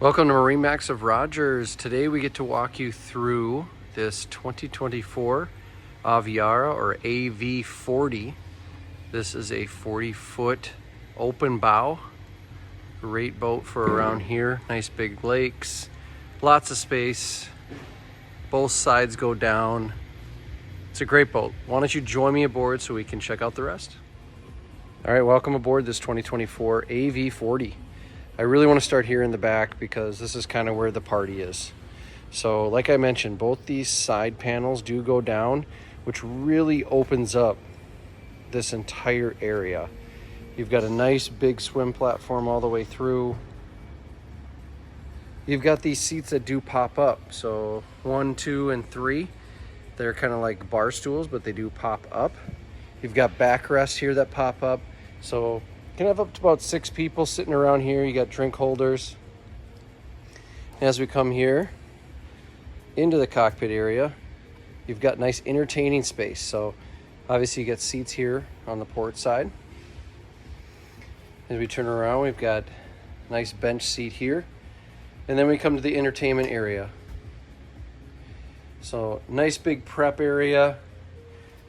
Welcome to MarineMax of Rogers. Today we get to walk you through this 2024 Aviara or AV40. This is a 40-foot open bow. Great boat for around here. Nice big lakes, lots of space. Both sides go down. It's a great boat. Why don't you join me aboard so we can check out the rest? All right, welcome aboard this 2024 AV40. I really want to start here in the back because this is kind of where the party is. So like I mentioned, both these side panels do go down, which really opens up this entire area. You've got a nice big swim platform all the way through. You've got these seats that do pop up. So 1, 2, and 3, they're kind of like bar stools, but they do pop up. You've got backrests here that pop up. So you can have up to about 6 people sitting around here. You got drink holders. As we come here into the cockpit area, you've got nice entertaining space. So obviously you got seats here on the port side. As we turn around, we've got a nice bench seat here. And then we come to the entertainment area. So nice big prep area.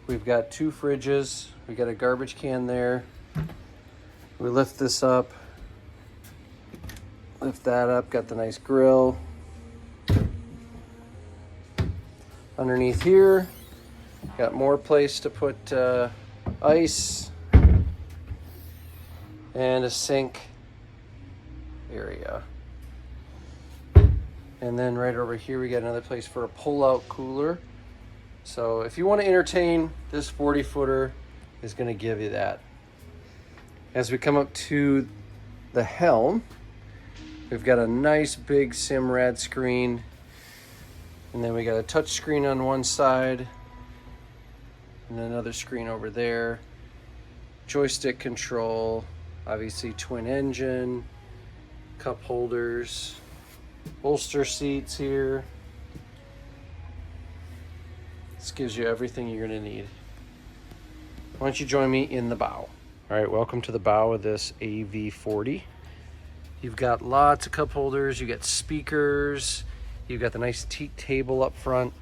We've got 2 fridges. We got a garbage can there. We lift this up, lift that up, got the nice grill. Underneath here, got more place to put ice and a sink area. And then right over here, we got another place for a pull-out cooler. So if you want to entertain, this 40-footer is going to give you that. As we come up to the helm, we've got a nice big Simrad screen, and then we got a touch screen on one side and another screen over there. Joystick control, obviously twin engine, cup holders, bolster seats here. This gives you everything you're gonna need. Why don't you join me in the bow? All right, welcome to the bow of this AV40. You've got lots of cup holders, you got speakers, you've got the nice teak table up front.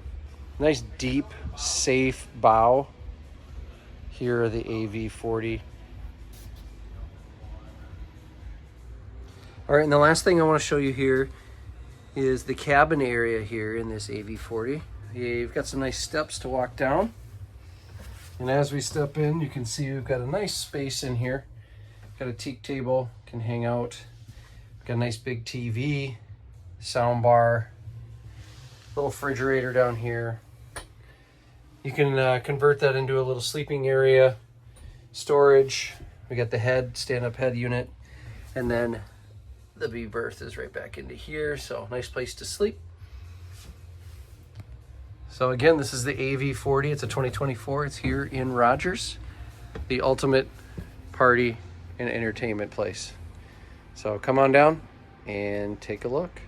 Nice deep, safe bow here of the AV40. All right, and the last thing I want to show you here is the cabin area here in this AV40. You've got some nice steps to walk down. And as we step in, you can see we've got a nice space in here. Got a teak table, can hang out. Got a nice big TV, sound bar, little refrigerator down here. You can convert that into a little sleeping area, storage. We got the head, stand-up head unit, and then the B berth is right back into here. So nice place to sleep. So again, this is the AV40. It's a 2024. It's here in Rogers, the ultimate party and entertainment place. So come on down and take a look.